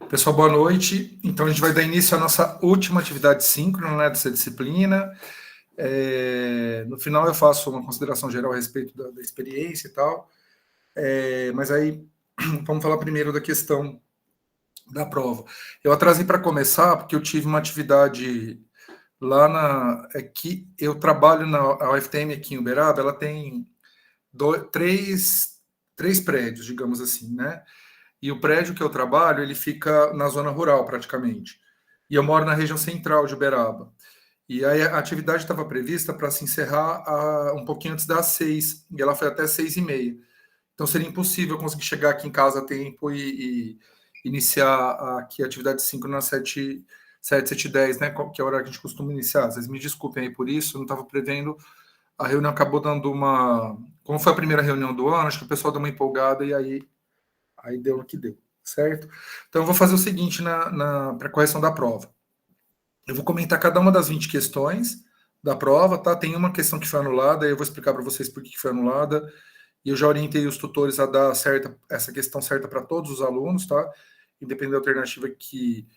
Pessoal, boa noite. Então, a gente vai dar início à nossa última atividade síncrona, né, dessa disciplina. No final, eu faço uma consideração geral a respeito da experiência e tal. Mas aí, vamos falar primeiro da questão da prova. Eu atrasei para começar, porque eu tive uma atividade lá na... Aqui, eu trabalho na UFTM aqui em Uberaba, ela tem três prédios, digamos assim, né? E o prédio que eu trabalho, ele fica na zona rural, praticamente. E eu moro na região central de Uberaba. E aí a atividade estava prevista para se encerrar um pouquinho antes das 6, e ela foi até 6h30. Então seria impossível conseguir chegar aqui em casa a tempo e iniciar aqui a atividade síncrona às 7h10, né? Que é a hora que a gente costuma iniciar. Vocês me desculpem aí por isso, eu não estava prevendo. A reunião acabou dando uma... Como foi a primeira reunião do ano, acho que o pessoal deu uma empolgada e aí deu no que deu, certo? Então eu vou fazer o seguinte para a correção da prova. Eu vou comentar cada uma das 20 questões da prova, tá? Tem uma questão que foi anulada, eu vou explicar para vocês por que foi anulada, e eu já orientei os tutores a dar essa questão certa para todos os alunos, tá? Independente da alternativa que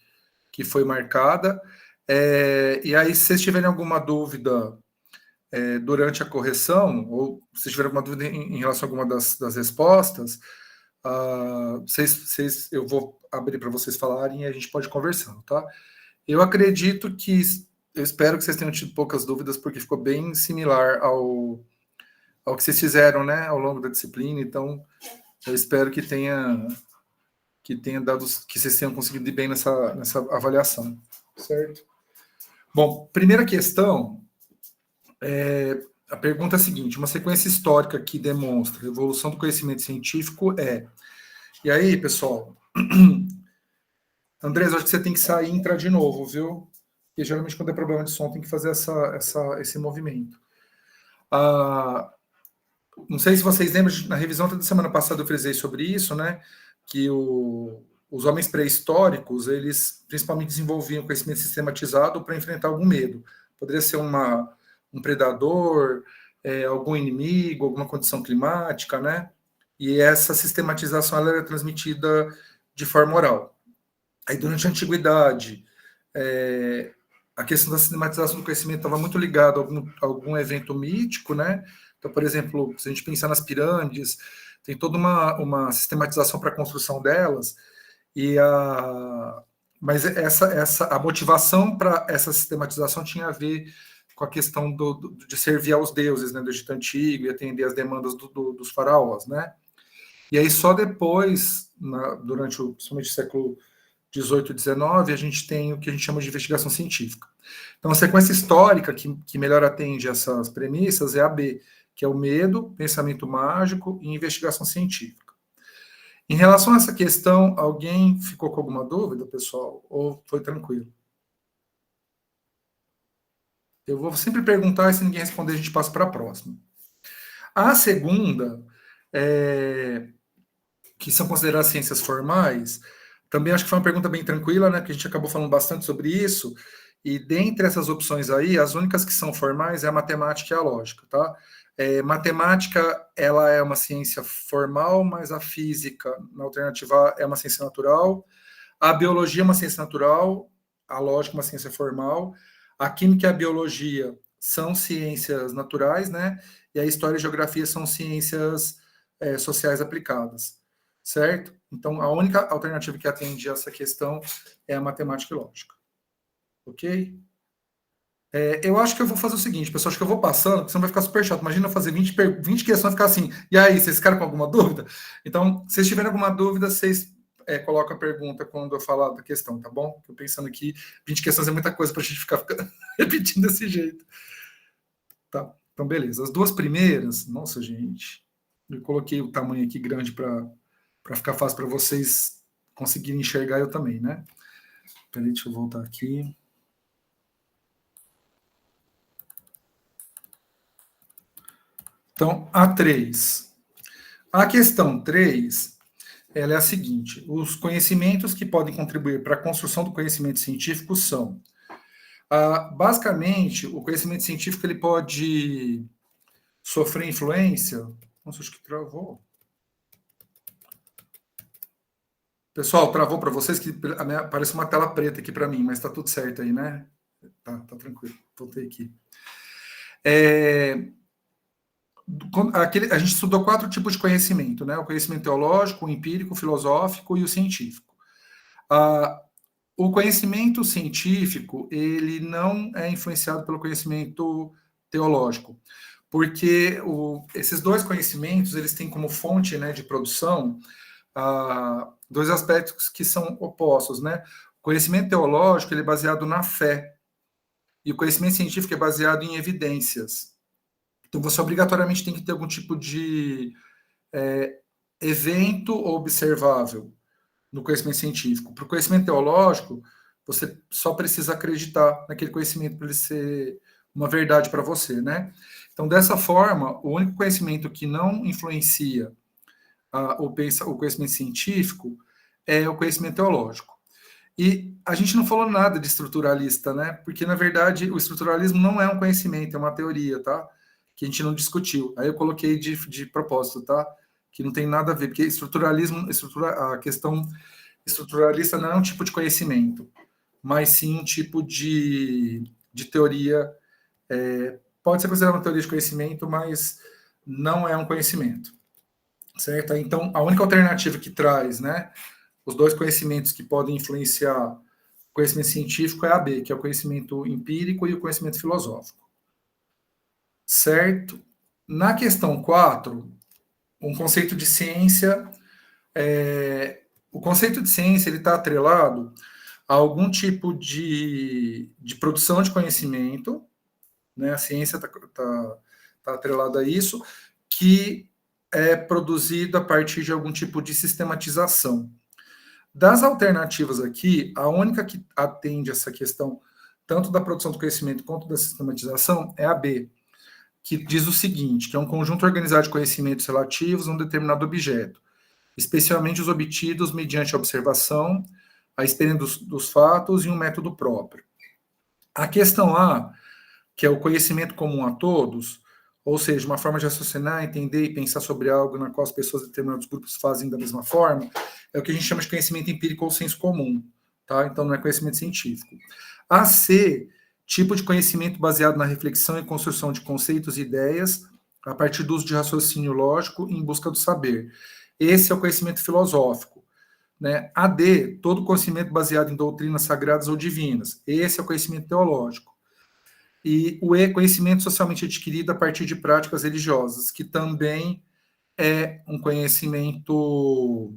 foi marcada. E aí, se vocês tiverem alguma dúvida durante a correção, ou se tiverem alguma dúvida em relação a alguma das respostas, eu vou abrir para vocês falarem e a gente pode ir conversando, tá? Eu acredito que, eu espero que vocês tenham tido poucas dúvidas, porque ficou bem similar ao que vocês fizeram, né, ao longo da disciplina, então eu espero que tenha dado, que vocês tenham conseguido ir bem nessa avaliação, certo? Bom, primeira questão, a pergunta é a seguinte: uma sequência histórica que demonstra a evolução do conhecimento científico E aí, pessoal, Andrés, acho que você tem que sair e entrar de novo, viu? Porque geralmente quando é problema de som tem que fazer esse movimento. Não sei se vocês lembram, na revisão da semana passada eu frisei sobre isso, né? Que os homens pré-históricos, eles principalmente desenvolviam conhecimento sistematizado para enfrentar algum medo. Poderia ser um predador, algum inimigo, alguma condição climática, né? E essa sistematização ela era transmitida de forma oral. Aí, durante a antiguidade, a questão da sistematização do conhecimento estava muito ligada a algum evento mítico, né? Então, por exemplo, se a gente pensar nas pirâmides, tem toda uma sistematização para a construção delas, mas a motivação para essa sistematização tinha a ver com a questão de servir aos deuses, né, do Egito Antigo, e atender às demandas dos faraós, né? E aí só depois, principalmente o século 18 e 19, a gente tem o que a gente chama de investigação científica. Então, a sequência histórica que melhor atende essas premissas é a B, que é o medo, pensamento mágico e investigação científica. Em relação a essa questão, alguém ficou com alguma dúvida, pessoal? Ou foi tranquilo? Eu vou sempre perguntar, e se ninguém responder, a gente passa para a próxima. A segunda, que são consideradas ciências formais, também acho que foi uma pergunta bem tranquila, né? Porque a gente acabou falando bastante sobre isso. E dentre essas opções aí, as únicas que são formais é a matemática e a lógica, tá? Matemática, ela é uma ciência formal, mas a física, na alternativa A, é uma ciência natural. A biologia é uma ciência natural, a lógica é uma ciência formal. A química e a biologia são ciências naturais, né? E a história e a geografia são ciências sociais aplicadas, certo? Então, a única alternativa que atende a essa questão é a matemática e lógica. Ok? Eu acho que eu vou fazer o seguinte, pessoal, acho que eu vou passando, porque senão vai ficar super chato. Imagina eu fazer 20 questões e ficar assim, e aí, vocês ficaram com alguma dúvida? Então, se vocês tiverem alguma dúvida, vocês colocam a pergunta quando eu falar da questão, tá bom? Estou pensando aqui, 20 questões é muita coisa para a gente ficar repetindo desse jeito. Tá, então beleza. As duas primeiras, nossa, gente, eu coloquei o tamanho aqui grande para ficar fácil para vocês conseguirem enxergar, eu também, né? Peraí, deixa eu voltar aqui. Então, a 3. A questão 3, ela é a seguinte: os conhecimentos que podem contribuir para a construção do conhecimento científico são, basicamente, o conhecimento científico ele pode sofrer influência. Nossa, acho que travou. Pessoal, travou para vocês que parece uma tela preta aqui para mim, mas está tudo certo aí, né? Tá tranquilo. Voltei aqui. A gente estudou 4 tipos de conhecimento, né? O conhecimento teológico, o empírico, o filosófico e o científico. O conhecimento científico, ele não é influenciado pelo conhecimento teológico, porque esses dois conhecimentos, eles têm como fonte, né, de produção, dois aspectos que são opostos, né? O conhecimento teológico, ele é baseado na fé, e o conhecimento científico é baseado em evidências. Então, você obrigatoriamente tem que ter algum tipo de evento observável no conhecimento científico. Para o conhecimento teológico, você só precisa acreditar naquele conhecimento para ele ser uma verdade para você, né? Então, dessa forma, o único conhecimento que não influencia o conhecimento científico é o conhecimento teológico. E a gente não falou nada de estruturalista, né? Porque, na verdade, o estruturalismo não é um conhecimento, é uma teoria, tá? Que a gente não discutiu. Aí eu coloquei de propósito, tá? Que não tem nada a ver, porque a questão estruturalista não é um tipo de conhecimento, mas sim um tipo de teoria. Pode ser considerada uma teoria de conhecimento, mas não é um conhecimento, certo? Então, a única alternativa que traz, né, os dois conhecimentos que podem influenciar o conhecimento científico é a B, que é o conhecimento empírico e o conhecimento filosófico, certo? Na questão 4, um conceito de ciência, o conceito de ciência ele está atrelado a algum tipo de produção de conhecimento, né? A ciência está atrelada a isso, que é produzido a partir de algum tipo de sistematização. Das alternativas aqui, a única que atende essa questão, tanto da produção do conhecimento quanto da sistematização, é a B, que diz o seguinte, que é um conjunto organizado de conhecimentos relativos a um determinado objeto, especialmente os obtidos mediante a observação, a experiência dos fatos e um método próprio. A questão A, que é o conhecimento comum a todos, ou seja, uma forma de raciocinar, entender e pensar sobre algo na qual as pessoas de determinados grupos fazem da mesma forma, é o que a gente chama de conhecimento empírico ou senso comum, tá? Então não é conhecimento científico. A C, tipo de conhecimento baseado na reflexão e construção de conceitos e ideias a partir do uso de raciocínio lógico em busca do saber. Esse é o conhecimento filosófico. Né? A D, todo conhecimento baseado em doutrinas sagradas ou divinas. Esse é o conhecimento teológico. E o E, conhecimento socialmente adquirido a partir de práticas religiosas, que também é um conhecimento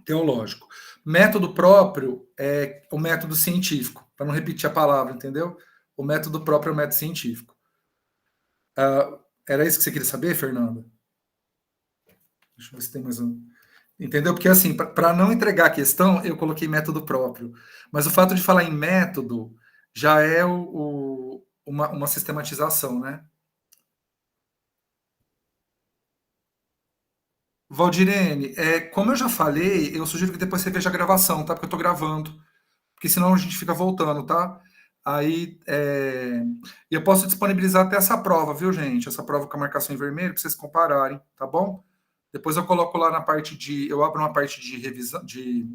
teológico. Método próprio é o método científico, para não repetir a palavra, entendeu? O método próprio é o método científico. Era isso que você queria saber, Fernanda? Deixa eu ver se tem mais um. Entendeu? Porque, assim, para não entregar a questão, eu coloquei método próprio. Mas o fato de falar em método já é uma sistematização, né? Valdirene, como eu já falei, eu sugiro que depois você veja a gravação, tá? Porque eu tô gravando. Porque senão a gente fica voltando, tá? Aí, e eu posso disponibilizar até essa prova, viu, gente? Essa prova com a marcação em vermelho, para vocês compararem, tá bom? Depois eu coloco lá na parte eu abro uma parte de revisão, de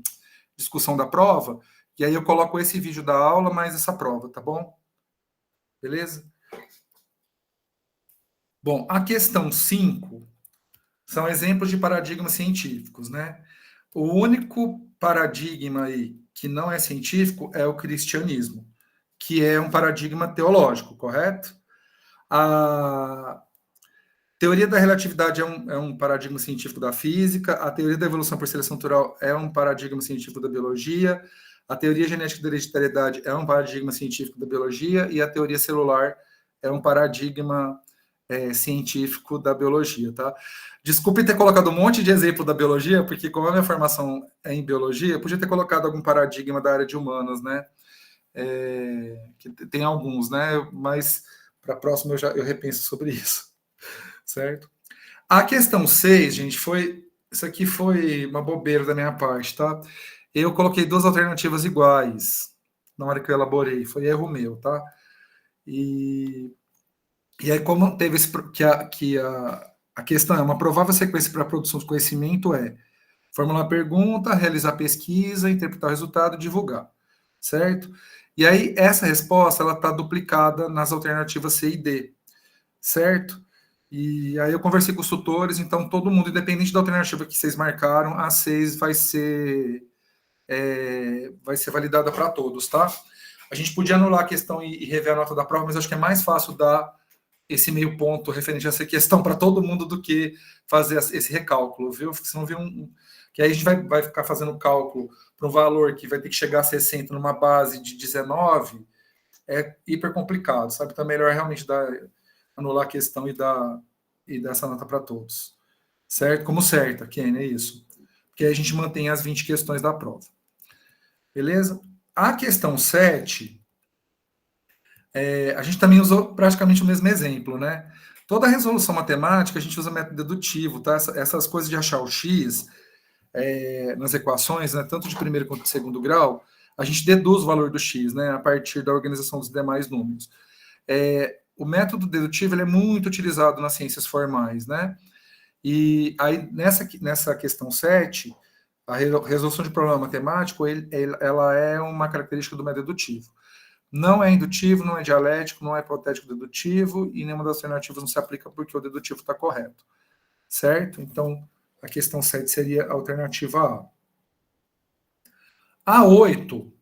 discussão da prova, e aí eu coloco esse vídeo da aula mais essa prova, tá bom? Beleza? Bom, a questão 5 são exemplos de paradigmas científicos, né? O único paradigma aí que não é científico é o cristianismo, que é um paradigma teológico, correto? A teoria da relatividade é um paradigma científico da física, a teoria da evolução por seleção natural é um paradigma científico da biologia, a teoria genética da hereditariedade é um paradigma científico da biologia e a teoria celular é um paradigma científico da biologia, tá? Desculpe ter colocado um monte de exemplo da biologia, porque como a minha formação é em biologia, eu podia ter colocado algum paradigma da área de humanas, né? Que tem alguns, né? Mas para a próxima eu repenso sobre isso, certo? A questão 6, gente, isso aqui foi uma bobeira da minha parte, tá? Eu coloquei duas alternativas iguais na hora que eu elaborei, foi erro meu, tá? E aí, como teve a questão é uma provável sequência para a produção de conhecimento Formular a pergunta, realizar a pesquisa, interpretar o resultado e divulgar, certo? E aí, essa resposta, ela está duplicada nas alternativas C e D, certo? E aí eu conversei com os tutores, então todo mundo, independente da alternativa que vocês marcaram, a 6 vai ser validada para todos, tá? A gente podia anular a questão e rever a nota da prova, mas acho que é mais fácil dar esse meio ponto referente a essa questão para todo mundo do que fazer esse recálculo, viu? Porque senão vira que aí a gente vai ficar fazendo cálculo para um valor que vai ter que chegar a 60 numa base de 19, é hiper complicado, sabe? Então é melhor realmente anular a questão e dar essa nota para todos. Certo? Como certa, Ken, é isso. Porque aí a gente mantém as 20 questões da prova. Beleza? A questão 7, a gente também usou praticamente o mesmo exemplo, né? Toda resolução matemática a gente usa método dedutivo, tá? Essas coisas de achar o x nas equações, né, tanto de primeiro quanto de segundo grau, a gente deduz o valor do x, né, a partir da organização dos demais números. O método dedutivo ele é muito utilizado nas ciências formais, né? E aí, nessa questão 7, a resolução de problema matemático, ela é uma característica do método dedutivo. Não é indutivo, não é dialético, não é hipotético dedutivo, e nenhuma das alternativas não se aplica porque o dedutivo está correto. Certo? Então, a questão 7 seria a alternativa A. A 8,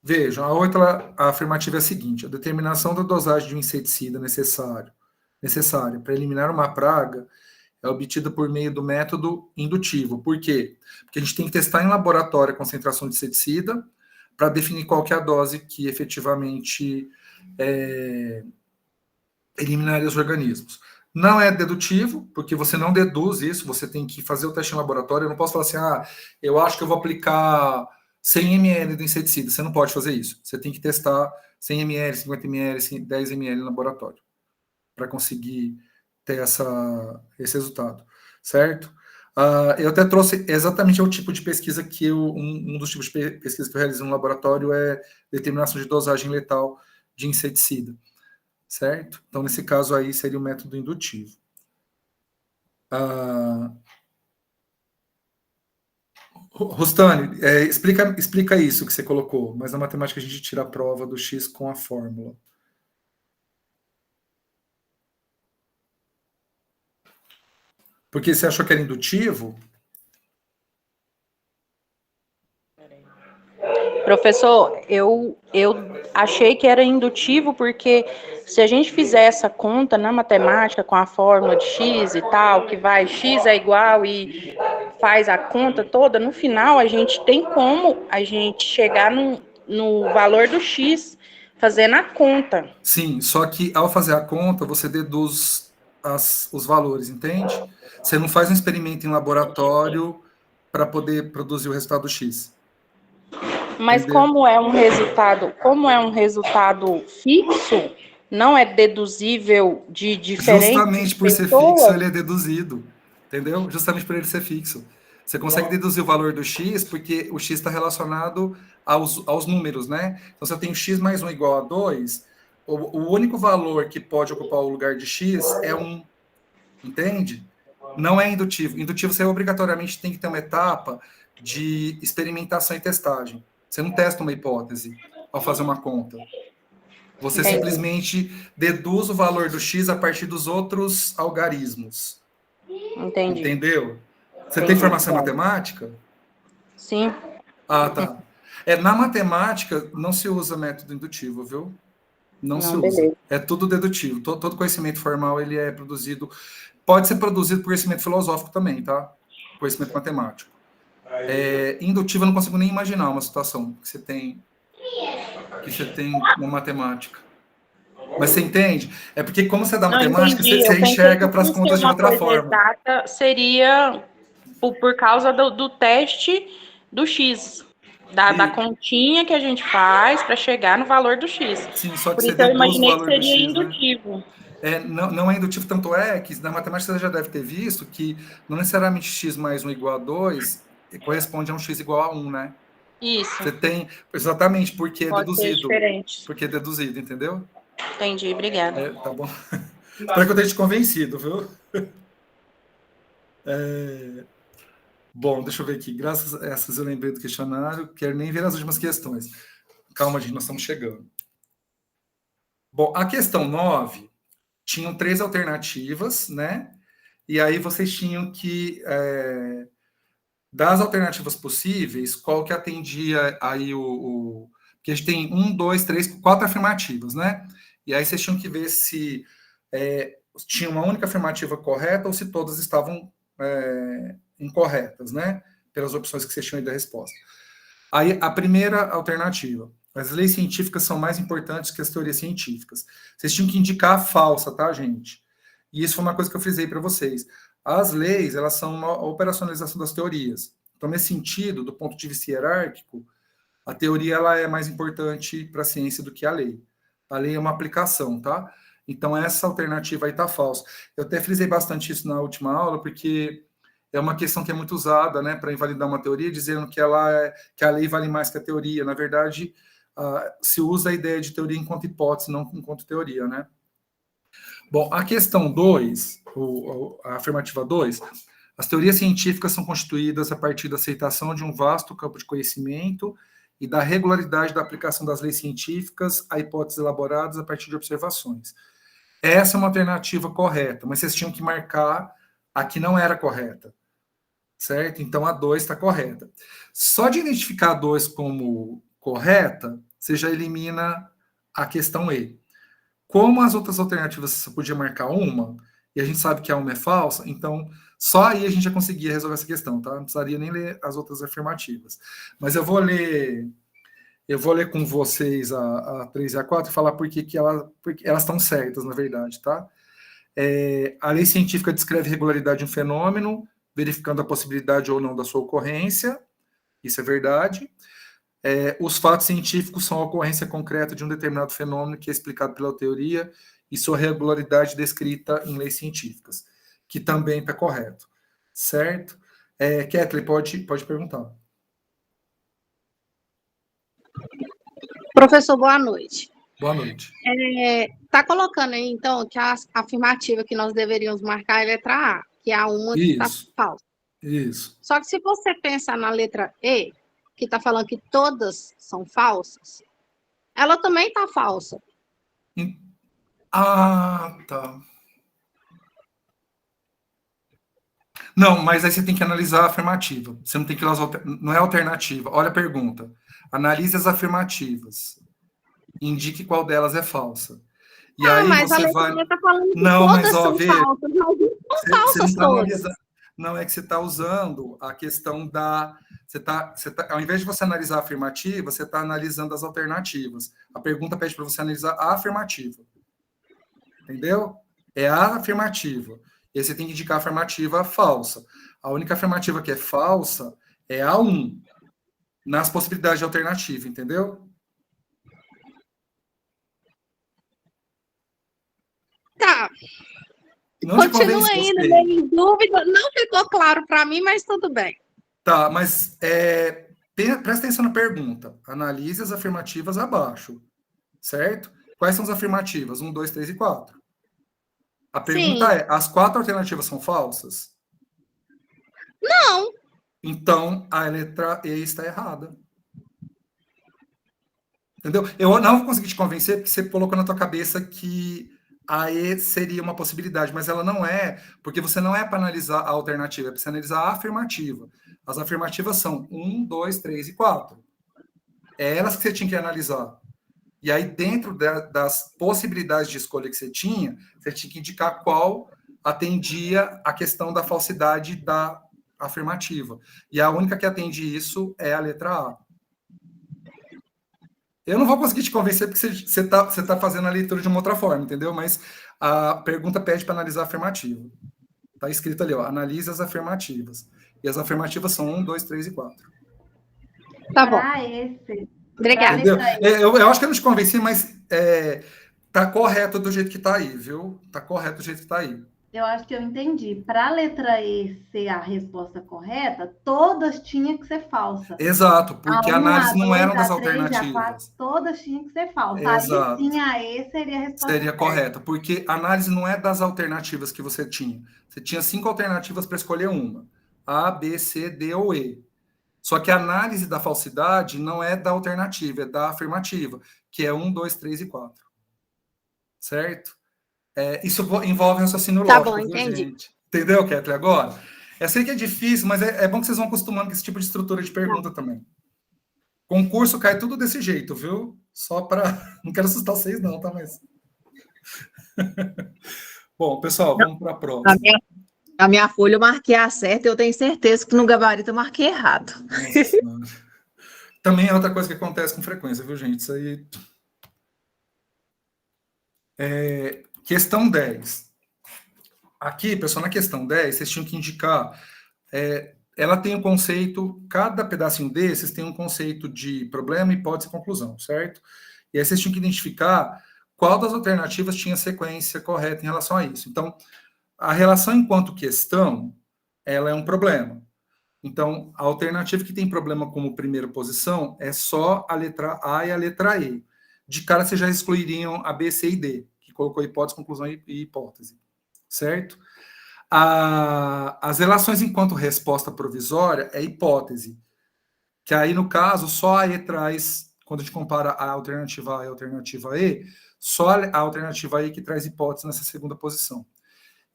vejam, a 8, a afirmativa é a seguinte: a determinação da dosagem de um inseticida necessária para eliminar uma praga é obtida por meio do método indutivo. Por quê? Porque a gente tem que testar em laboratório a concentração de inseticida para definir qual que é a dose que efetivamente eliminaria os organismos. Não é dedutivo, porque você não deduz isso, você tem que fazer o teste em laboratório. Eu não posso falar assim, eu acho que eu vou aplicar 100 ml de inseticida. Você não pode fazer isso. Você tem que testar 100 ml, 50 ml, 10 ml no laboratório para conseguir ter esse resultado, certo? Eu até trouxe exatamente o tipo de pesquisa que um dos tipos de pesquisa que eu realizo no laboratório é determinação de dosagem letal de inseticida, certo? Então, nesse caso aí, seria o método indutivo. Rustani, explica isso que você colocou, mas na matemática a gente tira a prova do X com a fórmula. Porque você achou que era indutivo? Professor, eu achei que era indutivo porque se a gente fizer essa conta na matemática com a fórmula de x e tal, que vai x é igual e faz a conta toda, no final a gente tem como a gente chegar no valor do x fazendo a conta. Sim, só que ao fazer a conta, você deduz os valores, entende? Você não faz um experimento em laboratório para poder produzir o resultado X. Mas Entendeu? como é um resultado fixo, não é deduzível de diferentes Justamente por ser fixo, pessoas. ele é deduzido. Entendeu? Justamente por ele ser fixo. Você consegue deduzir o valor do X, porque o X está relacionado aos números, né? Então, se eu tenho X mais 1 igual a 2, o único valor que pode ocupar o lugar de X é 1. Entende? Não é indutivo. Indutivo, você obrigatoriamente tem que ter uma etapa de experimentação e testagem. Você não testa uma hipótese ao fazer uma conta. Você Entendi. simplesmente deduz o valor do X a partir dos outros algarismos. Entendi. Entendeu? Você tem Entendi. formação em matemática? Sim. Ah, tá. Na matemática, não se usa método indutivo, viu? Não se Não, usa. beleza. É tudo dedutivo. Todo conhecimento formal ele é produzido. Pode ser produzido por conhecimento filosófico também, tá? Conhecimento matemático. Indutivo, eu não consigo nem imaginar uma situação que você tem uma matemática. Mas você entende? É porque, como você é da Não, matemática, entendi. Eu você pensei enxerga que para as por ser contas de uma outra coisa forma. exata seria por causa do teste do X, da E, continha que a gente faz para chegar no valor do X. sim, só que Por você isso eu deduz o imaginei que valor do seria X, né? indutivo. Não é indutivo, tanto é que na matemática você já deve ter visto que não necessariamente x mais 1 igual a 2 corresponde a um x igual a 1, né? Isso. Você tem, exatamente, porque é Pode ser deduzido. diferente. Porque é deduzido, entendeu? Entendi, obrigada. Tá bom. Espero que eu tenha te convencido, viu? Bom, deixa eu ver aqui. Graças a essas eu lembrei do questionário. Quero nem ver as últimas questões. Calma, gente, nós estamos chegando. Bom, a questão 9 tinham 3 alternativas, né? E aí vocês tinham que, das alternativas possíveis, qual que atendia aí porque a gente tem 1, 2, 3, 4 afirmativas, né? E aí vocês tinham que ver se tinha uma única afirmativa correta ou se todas estavam incorretas, né? Pelas opções que vocês tinham aí da resposta. Aí, a primeira alternativa. As leis científicas são mais importantes que as teorias científicas. Vocês tinham que indicar a falsa, tá, gente? E isso foi uma coisa que eu frisei para vocês. As leis, elas são uma operacionalização das teorias. Então, nesse sentido, do ponto de vista hierárquico, a teoria ela é mais importante para a ciência do que a lei. A lei é uma aplicação, tá? Então, essa alternativa aí está falsa. Eu até frisei bastante isso na última aula, porque é uma questão que é muito usada, né, para invalidar uma teoria, dizendo que que a lei vale mais que a teoria. Na verdade, se usa a ideia de teoria enquanto hipótese, não enquanto teoria, né? Bom, a questão 2, a afirmativa 2, as teorias científicas são constituídas a partir da aceitação de um vasto campo de conhecimento e da regularidade da aplicação das leis científicas a hipóteses elaboradas a partir de observações. Essa é uma alternativa correta, mas vocês tinham que marcar a que não era correta, certo? Então, a 2 está correta. Só de identificar a 2 como correta, você já elimina a questão E. Como as outras alternativas você podia marcar uma, e a gente sabe que a uma é falsa, então só aí a gente já conseguia resolver essa questão, tá? Não precisaria nem ler as outras afirmativas. Mas eu vou ler com vocês a 3 e a 4 e falar porque elas estão certas, na verdade, tá? A lei científica descreve regularidade de um fenômeno, verificando a possibilidade ou não da sua ocorrência, isso é verdade. Os fatos científicos são a ocorrência concreta de um determinado fenômeno que é explicado pela teoria e sua regularidade descrita em leis científicas, que também está correto, certo? Kathleen, pode perguntar. Professor, boa noite. Boa noite. Está colocando aí, então, que a afirmativa que nós deveríamos marcar é a letra A, que é a uma que está falsa. Isso. Só que se você pensar na letra E, que está falando que todas são falsas, ela também está falsa. Ah, tá. Não, mas aí você tem que analisar a afirmativa. Você não tem que ir lá, não é alternativa. Olha a pergunta. Analise as afirmativas. Indique qual delas é falsa. E aí mas você a vai. Tá falando que não, todas mas ó, são falsas, mas não são falsas todas. Não, é que você está usando a questão da. Ao invés de você analisar a afirmativa, você está analisando as alternativas. A pergunta pede para você analisar a afirmativa. Entendeu? É a afirmativa. E aí você tem que indicar a afirmativa falsa. A única afirmativa que é falsa é a 1, nas possibilidades de alternativa, entendeu? Tá. Não continua ainda meio em dúvida. Não ficou claro para mim, mas tudo bem. Tá, mas presta atenção na pergunta. Analise as afirmativas abaixo, certo? Quais são as afirmativas? 1, 2, 3 e 4. A pergunta é, as 4 alternativas são falsas? Não. Então, a letra E está errada. Entendeu? Eu não vou conseguir te convencer porque você colocou na tua cabeça que a E seria uma possibilidade, mas ela não é, porque você não é para analisar a alternativa, é para você analisar a afirmativa. As afirmativas são 1, 2, 3 e 4. É elas que você tinha que analisar. E aí, dentro das possibilidades de escolha que você tinha que indicar qual atendia a questão da falsidade da afirmativa. E a única que atende isso é a letra A. Eu não vou conseguir te convencer porque você tá fazendo a leitura de uma outra forma, entendeu? Mas a pergunta pede para analisar a afirmativa. Está escrito ali, ó, analise as afirmativas. E as afirmativas são 1, 2, 3 e 4. Tá bom. Obrigada. Entendeu? Eu acho que eu não te convenci, mas tá correto do jeito que tá aí, viu? Tá correto do jeito que tá aí. Eu acho que eu entendi. Para a letra E ser a resposta correta, todas tinham que ser falsas. Exato, porque a análise não era das 3, alternativas. 4, todas tinham que ser falsas. Exato. Aí sim a E seria a resposta seria correta, porque a análise não é das alternativas que você tinha. Você tinha 5 alternativas para escolher uma. A, B, C, D ou E. Só que a análise da falsidade não é da alternativa, é da afirmativa, que é 1, 2, 3 e 4. Certo? Isso envolve raciocínio Tá lógico, bom, viu, entendi. gente? Entendeu, Kathleen, agora? Eu sei que é difícil, mas é bom que vocês vão acostumando com esse tipo de estrutura de pergunta também. Concurso cai tudo desse jeito, viu? Só para... Não quero assustar vocês não, tá? Mas... Bom, pessoal, vamos para a próxima. A minha folha eu marquei a certa, eu tenho certeza que no gabarito eu marquei errado. Nossa Senhora. Também é outra coisa que acontece com frequência, viu, gente? Isso aí... Questão 10. Aqui, pessoal, na questão 10, vocês tinham que indicar... ela tem um conceito... Cada pedacinho desses tem um conceito de problema, hipótese e conclusão, certo? E aí vocês tinham que identificar qual das alternativas tinha sequência correta em relação a isso. Então, a relação enquanto questão, ela é um problema. Então, a alternativa que tem problema como primeira posição é só a letra A e a letra E. De cara, vocês já excluiriam a B, C e D, que colocou hipótese, conclusão e hipótese. Certo? As relações enquanto resposta provisória é hipótese. Que aí, no caso, só a E traz, quando a gente compara a alternativa A e a alternativa E, só a alternativa E que traz hipótese nessa segunda posição.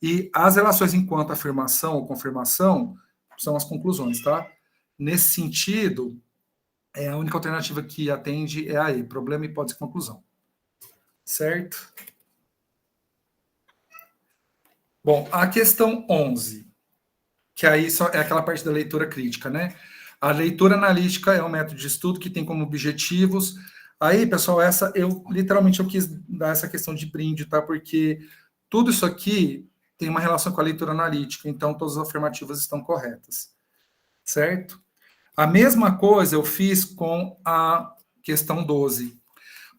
E as relações enquanto afirmação ou confirmação são as conclusões, tá? Nesse sentido, a única alternativa que atende é a E, problema, hipótese e conclusão. Certo? Bom, a questão 11, que aí só é aquela parte da leitura crítica, né? A leitura analítica é um método de estudo que tem como objetivos... Aí, pessoal, literalmente eu quis dar essa questão de brinde, tá? Porque tudo isso aqui tem uma relação com a leitura analítica, então todas as afirmativas estão corretas. Certo? A mesma coisa eu fiz com a questão 12,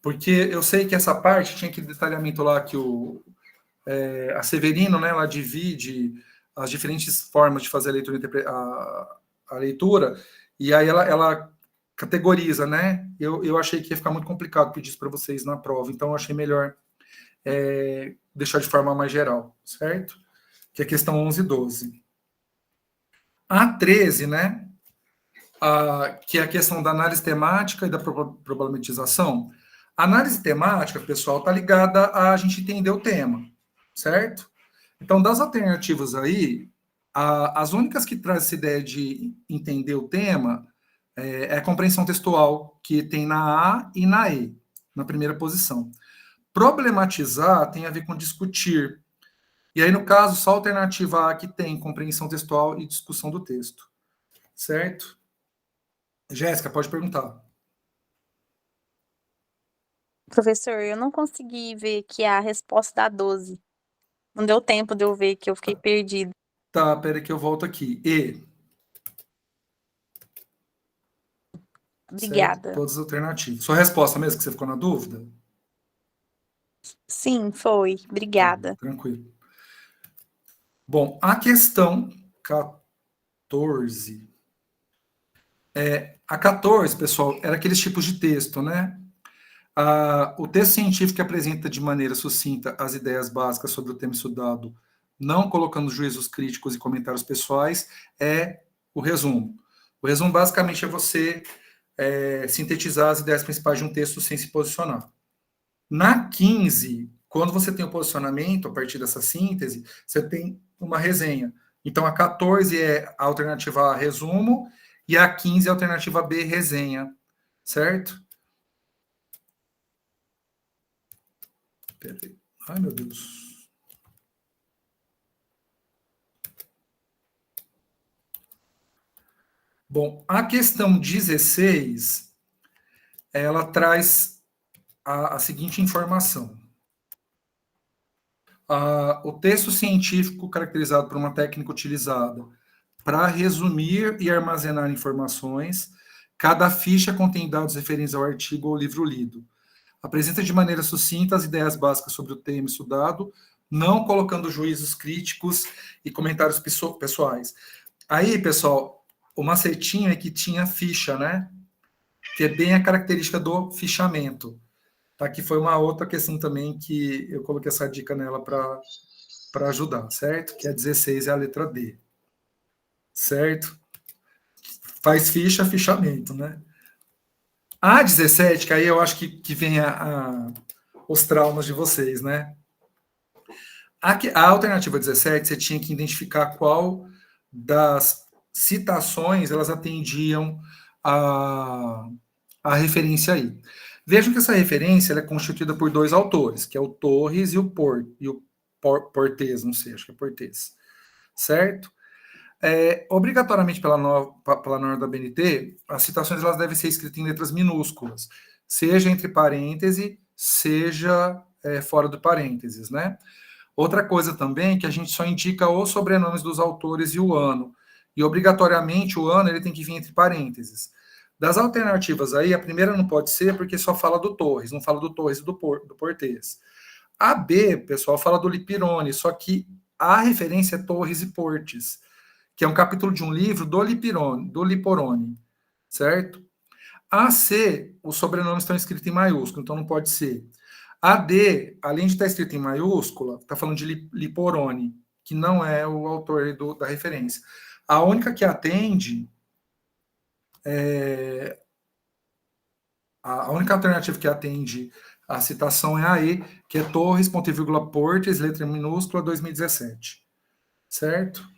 porque eu sei que essa parte tinha aquele detalhamento lá que a Severino, né, ela divide as diferentes formas de fazer a leitura, e aí ela categoriza, né? Eu achei que ia ficar muito complicado pedir isso para vocês na prova, então eu achei melhor deixar de forma mais geral, certo? Que é a questão 11 e 12. A 13, né? Que é a questão da análise temática e da problematização. A análise temática, pessoal, está ligada a gente entender o tema, certo? Então, das alternativas aí, as únicas que trazem essa ideia de entender o tema é a compreensão textual, que tem na A e na E, na primeira posição. Problematizar tem a ver com discutir. E aí, no caso, só a alternativa A que tem compreensão textual e discussão do texto. Certo? Jéssica, pode perguntar. Professor, eu não consegui ver aqui a resposta da 12. Não deu tempo de eu ver que eu fiquei perdida. Tá, peraí que eu volto aqui. E. Obrigada. Certo? Todas as alternativas. Sua resposta mesmo, que você ficou na dúvida? Sim, foi. Obrigada. Tranquilo. Bom, a questão 14. A 14, pessoal, era aqueles tipos de texto, né? O texto científico que apresenta de maneira sucinta as ideias básicas sobre o tema estudado, não colocando juízos críticos e comentários pessoais, é o resumo. O resumo, basicamente, é você sintetizar as ideias principais de um texto sem se posicionar. Na 15, quando você tem o posicionamento, a partir dessa síntese, você tem uma resenha. Então, a 14 é a alternativa A, resumo, e a 15 é a alternativa B, resenha. Certo? Peraí. Ai, meu Deus. Bom, a questão 16, ela traz a seguinte informação. O texto científico caracterizado por uma técnica utilizada para resumir e armazenar informações, cada ficha contém dados referentes ao artigo ou livro lido. Apresenta de maneira sucinta as ideias básicas sobre o tema estudado, não colocando juízos críticos e comentários pessoais. Aí, pessoal, o macetinho é que tinha ficha, né? Que é bem a característica do fichamento. Tá? Que foi uma outra questão também que eu coloquei essa dica nela para ajudar, certo? Que a 16 é a letra D. certo? Faz ficha, fichamento, né? A 17, que aí eu acho que vem os traumas de vocês, né? A alternativa 17, você tinha que identificar qual das citações elas atendiam a referência aí. Vejam que essa referência ela é constituída por dois autores, que é o Torres e o Portes, não sei, acho que é Portes, certo? Obrigatoriamente pela norma da BNT, as citações elas devem ser escritas em letras minúsculas, seja entre parênteses, seja fora do parênteses, né? Outra coisa também que a gente só indica os sobrenomes dos autores e o ano. E obrigatoriamente o ano ele tem que vir entre parênteses. Das alternativas aí, a primeira não pode ser porque só fala do Torres, não fala do Torres e do Portes. A B, pessoal, fala do Lipirone, só que a referência é Torres e Portes, que é um capítulo de um livro do Liporone, certo? A C, os sobrenomes estão escritos em maiúsculo, então não pode ser. A D, além de estar escrito em maiúscula, está falando de Liporone, que não é o autor da referência. A única que atende, a única alternativa que atende a citação é a E, que é Torres, ponto e vírgula, Portes, letra minúscula, 2017. Certo?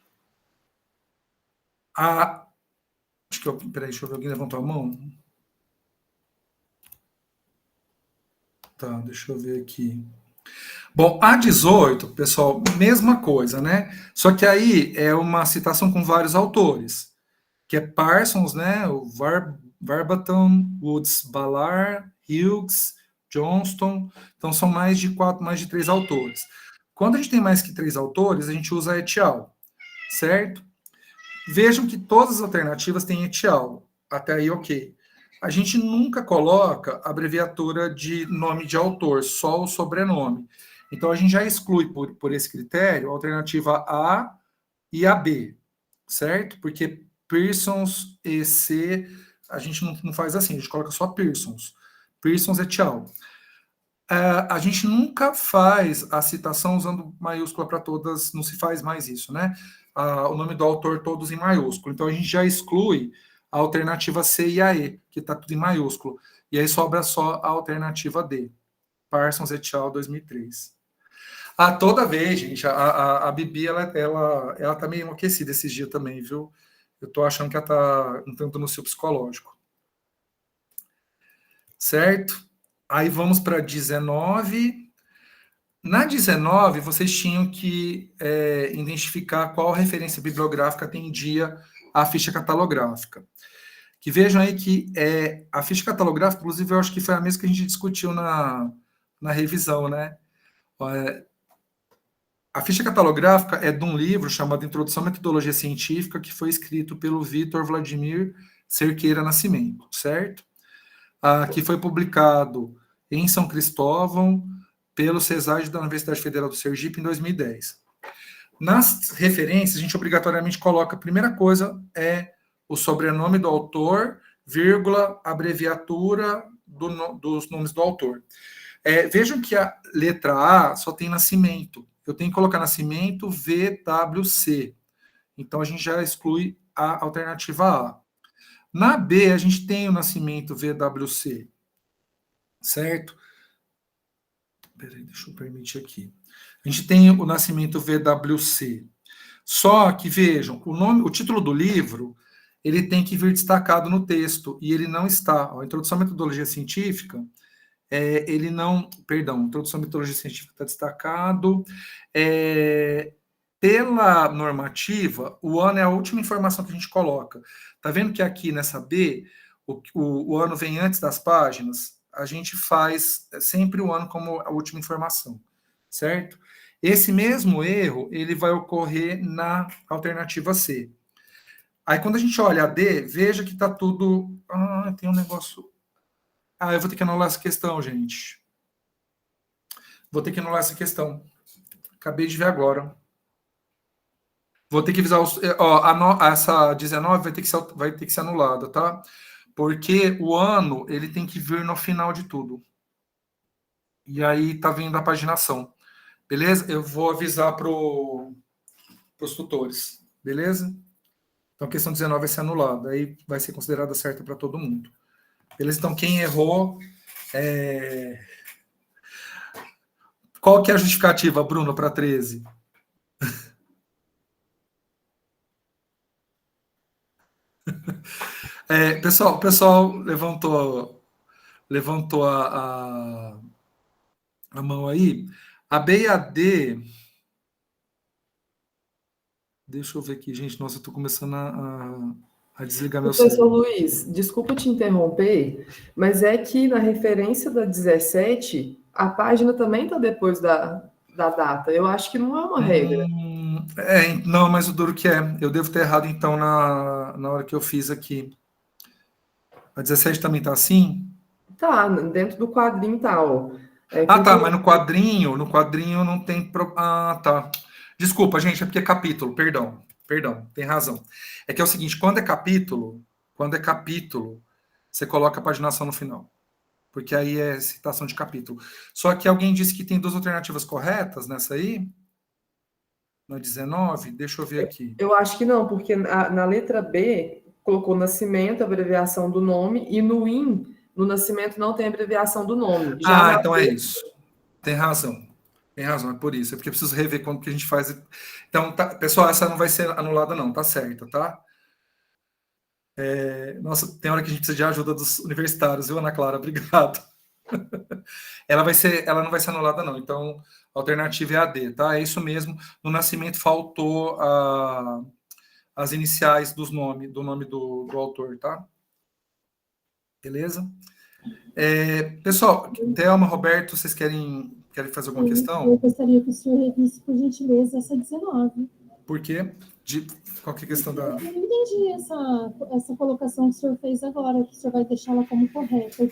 Peraí, deixa eu ver, alguém levantou a mão? Tá, deixa eu ver aqui. Bom, a 18, pessoal, mesma coisa, né? Só que aí é uma citação com vários autores, que é Parsons, né? O Warburton, Woods, Ballard, Hughes, Johnston. Então são mais de 3 autores. Quando a gente tem mais que 3 autores, a gente usa et al, certo? Vejam que todas as alternativas têm et al. Até aí, ok. A gente nunca coloca abreviatura de nome de autor, só o sobrenome. Então, a gente já exclui, por esse critério, a alternativa A e a B, certo? Porque Pearsons e C, a gente não faz assim, a gente coloca só Pearsons. Pearsons et al. A gente nunca faz a citação usando maiúscula para todas, não se faz mais isso, né? O nome do autor todos em maiúsculo. Então, a gente já exclui a alternativa C e a E, que está tudo em maiúsculo. E aí sobra só a alternativa D. Parsons et al. 2003. Toda vez, gente, a Bibi, ela tá meio enlouquecida esses dias também, viu? Eu tô achando que ela tá entrando no seu psicológico. Certo? Aí vamos para 19. Na 19, vocês tinham que identificar qual referência bibliográfica atendia à ficha catalográfica. Que vejam aí que a ficha catalográfica, inclusive, eu acho que foi a mesma que a gente discutiu na revisão, né? A ficha catalográfica é de um livro chamado Introdução à Metodologia Científica, que foi escrito pelo Vitor Vladimir Cerqueira Nascimento, certo? Que foi publicado em São Cristóvão pelo CESAD da Universidade Federal do Sergipe em 2010. Nas referências, a gente obrigatoriamente coloca, a primeira coisa é o sobrenome do autor, vírgula, abreviatura dos nomes do autor. Vejam que a letra A só tem nascimento. Eu tenho que colocar nascimento VWC. Então, a gente já exclui a alternativa A. Na B, a gente tem o nascimento VWC. Certo? Peraí, deixa eu permitir aqui. A gente tem o nascimento VWC. Só que, vejam, o título do livro, ele tem que vir destacado no texto, e ele não está. A Introdução à Metodologia Científica, Introdução à Metodologia Científica está destacado. Pela normativa, o ano é a última informação que a gente coloca. Está vendo que aqui nessa B, o ano vem antes das páginas? A gente faz sempre o ano como a última informação, certo? Esse mesmo erro, ele vai ocorrer na alternativa C. Aí, quando a gente olha a D, veja que está tudo... tem um negócio... eu vou ter que anular essa questão, gente. Vou ter que anular essa questão. Acabei de ver agora. Vou ter que avisar... essa 19 vai ter que ser anulada, tá? Porque o ano, ele tem que vir no final de tudo. E aí tá vindo a paginação. Beleza? Eu vou avisar para os tutores. Beleza? Então, a questão 19 vai ser anulada, aí vai ser considerada certa para todo mundo. Beleza? Então, quem errou... Qual que é a justificativa, Bruno, para 13? O pessoal levantou a mão aí. A B e a D... Deixa eu ver aqui, gente. Nossa, eu estou começando a desligar meu Professor cérebro. Luiz, desculpa te interromper, mas é que na referência da 17, a página também está depois da data. Eu acho que não é uma regra. Não, mas o duro que é. Eu devo ter errado, então, na hora que eu fiz aqui. A 17 também está assim? Tá, dentro do quadrinho tá, ó. Tá, mas no quadrinho não tem... tá. Desculpa, gente, é porque é capítulo, perdão, tem razão. É que é o seguinte, quando é capítulo, você coloca a paginação no final. Porque aí é citação de capítulo. Só que alguém disse que tem duas alternativas corretas nessa aí? Na 19? Deixa eu ver aqui. Eu acho que não, porque na letra B, colocou nascimento, abreviação do nome, e no no nascimento não tem abreviação do nome. Já Então é isso. Tem razão, é por isso. É porque eu preciso rever quando que a gente faz. Então, pessoal, essa não vai ser anulada não, tá certa, tá? Nossa, tem hora que a gente precisa de ajuda dos universitários, viu, Ana Clara? Obrigado. Ela não vai ser anulada não, então a alternativa é a D, tá? É isso mesmo. No nascimento faltou as iniciais do nome do autor, tá? Beleza? Pessoal, Thelma, Roberto, vocês querem fazer alguma questão? Eu gostaria que o senhor revisse, por gentileza, essa 19. Por quê? Qual que é a questão da... Eu não entendi essa colocação que o senhor fez agora, que o senhor vai deixá-la como correta. E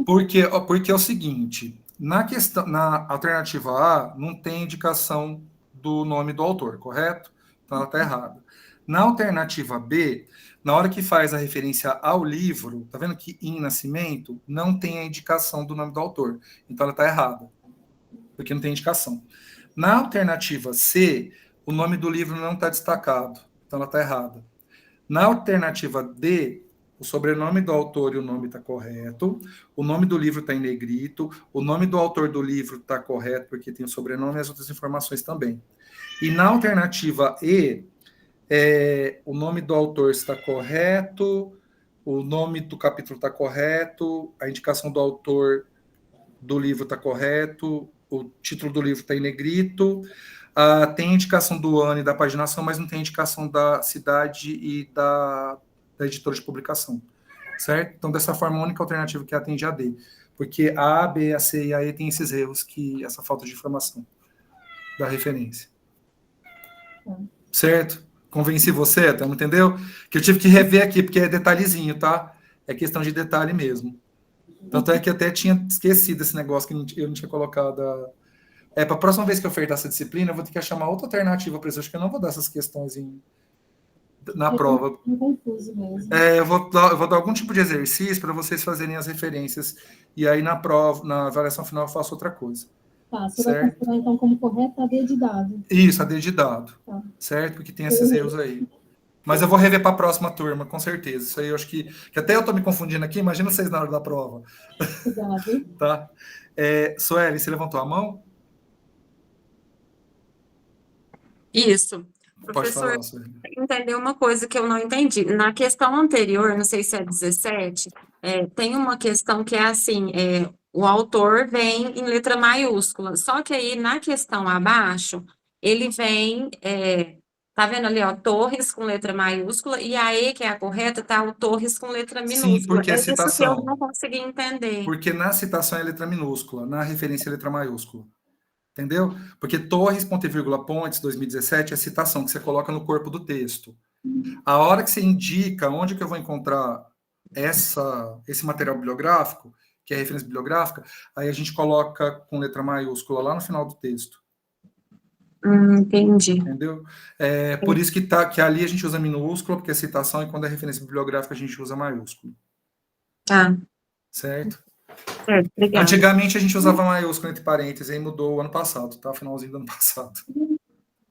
por quê? Porque é o seguinte, na alternativa A, não tem indicação do nome do autor, correto? Então ela está errada. Na alternativa B, na hora que faz a referência ao livro, tá vendo que em Nascimento não tem a indicação do nome do autor. Então ela está errada, porque não tem indicação. Na alternativa C, o nome do livro não está destacado, então ela está errada. Na alternativa D, o sobrenome do autor e o nome está correto, o nome do livro está em negrito, o nome do autor do livro está correto, porque tem o sobrenome e as outras informações também. E na alternativa E, o nome do autor está correto, o nome do capítulo está correto, a indicação do autor do livro está correto, o título do livro está em negrito, tem indicação do ano e da paginação, mas não tem indicação da cidade e da editora de publicação, certo? Então, dessa forma, a única alternativa que atende a D, porque a A, B, a C e a E tem esses erros, essa falta de informação da referência. Certo? Convenci você, tá? Entendeu? Que eu tive que rever aqui, porque é detalhezinho, tá? É questão de detalhe mesmo. Tanto é que eu até tinha esquecido esse negócio que eu não tinha colocado. Para a próxima vez que eu ofertar essa disciplina, eu vou ter que achar uma outra alternativa para isso. Acho que eu não vou dar essas questões na prova. Confuso mesmo. Eu vou dar algum tipo de exercício para vocês fazerem as referências. E aí, na prova, na avaliação final, eu faço outra coisa. Tá, você vai considerar, então, como correta a D de dado. Isso, a D de dado. Tá. Certo? Porque tem esses erros aí. Mas eu vou rever para a próxima turma, com certeza. Isso aí eu acho que até eu estou me confundindo aqui, imagina vocês na hora da prova. Cuidado. Tá? Sueli, você levantou a mão? Isso. Pode Professor, falar, Sueli. entendeu uma coisa que eu não entendi. Na questão anterior, não sei se é 17, tem uma questão que é assim, o autor vem em letra maiúscula, só que aí na questão abaixo, ele vem, tá vendo ali, ó, Torres com letra maiúscula, e a E, que é a correta, tá o Torres com letra minúscula. Sim, porque é isso que eu citação. não consegui entender. Porque na citação é letra minúscula, na referência é letra maiúscula. Entendeu? Porque Torres, ponto e vírgula, Pontes, 2017, é a citação que você coloca no corpo do texto. A hora que você indica onde que eu vou encontrar esse material bibliográfico, que é a referência bibliográfica, aí a gente coloca com letra maiúscula lá no final do texto. Entendi. Entendeu? Por isso que ali a gente usa minúscula, porque é citação, e quando é referência bibliográfica a gente usa maiúsculo. Tá. Certo? Certo, obrigada. Antigamente a gente usava maiúsculo entre parênteses, aí mudou o ano passado, tá? Finalzinho do ano passado.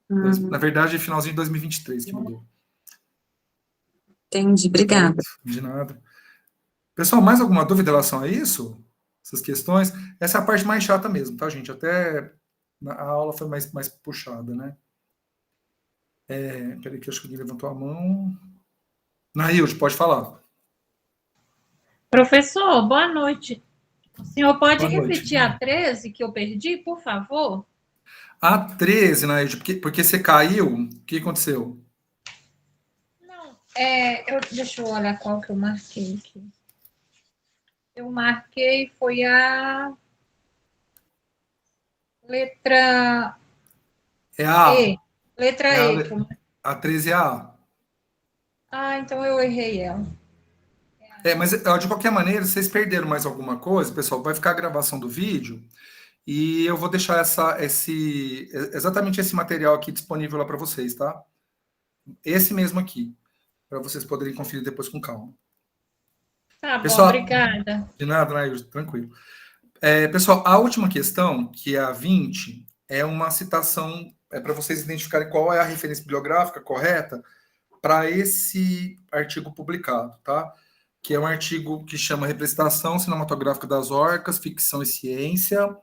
Na verdade, finalzinho de 2023 que mudou. Entendi, obrigada. De nada. Pessoal, mais alguma dúvida em relação a isso? Essas questões? Essa é a parte mais chata mesmo, tá, gente? Até a aula foi mais puxada, né? Peraí que eu acho que alguém levantou a mão. Nailde, pode falar. Professor, boa noite. O senhor pode Boa noite. repetir a 13 que eu perdi, por favor? A 13, Nailde, porque você caiu, o que aconteceu? Não, deixa eu olhar qual que eu marquei aqui. Eu marquei, foi a letra É a A. E. Letra É E. a 13 é a A. Ah, então eu errei ela. Mas de qualquer maneira, vocês perderam mais alguma coisa, pessoal, vai ficar a gravação do vídeo e eu vou deixar exatamente esse material aqui disponível lá para vocês, tá? Esse mesmo aqui, para vocês poderem conferir depois com calma. Tá Pessoal, bom, obrigada. De nada, Nair, tranquilo. Pessoal, a última questão, que é a 20, é uma citação, para vocês identificarem qual é a referência bibliográfica correta para esse artigo publicado, tá? Que é um artigo que chama Representação Cinematográfica das Orcas, Ficção e Ciência,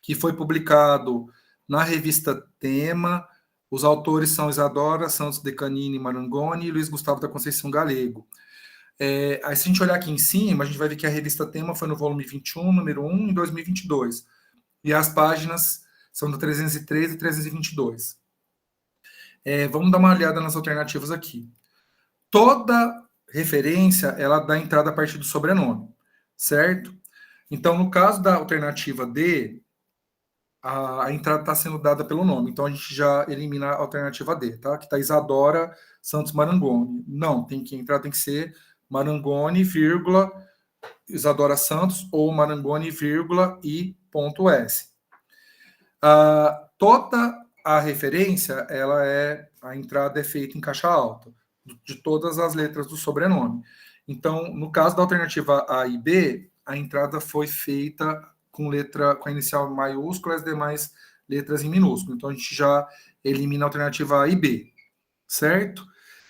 que foi publicado na revista Tema. Os autores são Isadora Santos Decanini Marangoni e Luiz Gustavo da Conceição Galego. Aí, se a gente olhar aqui em cima, a gente vai ver que a revista Tema foi no volume 21, número 1, em 2022. E as páginas são do 303 e 322. Vamos dar uma olhada nas alternativas aqui. Toda referência, ela dá entrada a partir do sobrenome, certo? Então, no caso da alternativa D, a entrada está sendo dada pelo nome. Então, a gente já elimina a alternativa D, tá? Que está Isadora Santos Marangoni. Não, a entrada tem que ser Marangoni, vírgula, Isadora Santos, ou Marangoni, vírgula, e ponto S. Toda a referência, a entrada é feita em caixa alta, de todas as letras do sobrenome. Então, no caso da alternativa A e B, a entrada foi feita com a inicial maiúscula e as demais letras em minúsculo. Então, a gente já elimina a alternativa A e B, certo?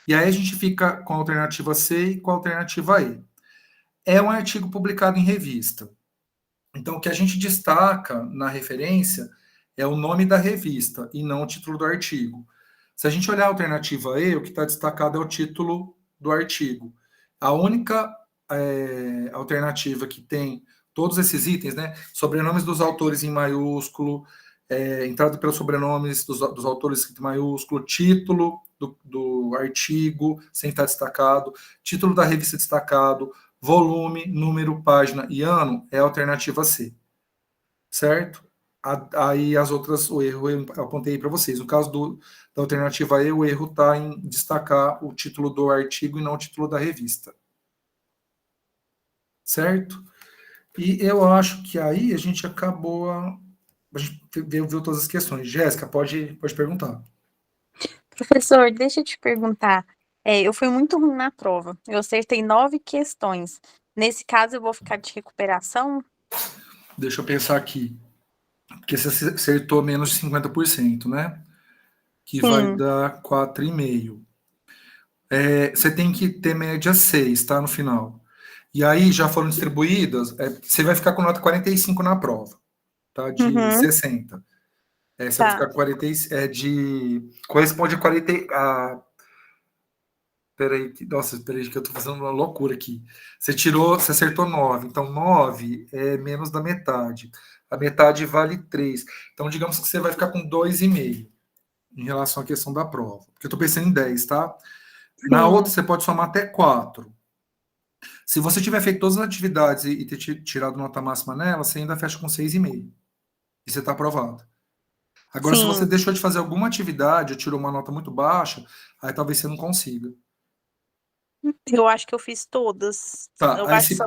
E aí a gente fica com a alternativa C e com a alternativa E. É um artigo publicado em revista. Então, o que a gente destaca na referência é o nome da revista e não o título do artigo. Se a gente olhar a alternativa E, o que está destacado é o título do artigo. A única alternativa que tem todos esses itens, né? Sobrenomes dos autores em maiúsculo, entrada pelos sobrenomes dos autores escrito em maiúsculo, título do artigo sem estar destacado, título da revista destacado, volume, número, página e ano é a alternativa C. Certo? Aí as outras, o erro eu apontei para vocês. No caso da alternativa E, o erro está em destacar o título do artigo e não o título da revista. Certo? E eu acho que aí a gente acabou. A gente viu todas as questões. Jéssica, pode perguntar. Professor, deixa eu te perguntar. Eu fui muito ruim na prova. Eu acertei 9 questões. Nesse caso, eu vou ficar de recuperação? Deixa eu pensar aqui. Porque você acertou menos de 50%, né? Que Sim. vai dar 4,5. Você tem que ter média 6, tá? No final. E aí, já foram distribuídas, você vai ficar com nota 45 na prova, tá? De 60. Você vai ficar com 40, corresponde a 40... Peraí, que eu tô fazendo uma loucura aqui. Você acertou 9, então 9 é menos da metade. A metade vale 3. Então, digamos que você vai ficar com 2,5 em relação à questão da prova. Porque eu tô pensando em 10, tá? Sim. Na outra, você pode somar até 4. Se você tiver feito todas as atividades e ter tirado nota máxima nela, você ainda fecha com 6,5. E você está aprovado. Agora, se você deixou de fazer alguma atividade ou tirou uma nota muito baixa, aí talvez você não consiga. Eu acho que eu fiz todas. Tá, eu acho que só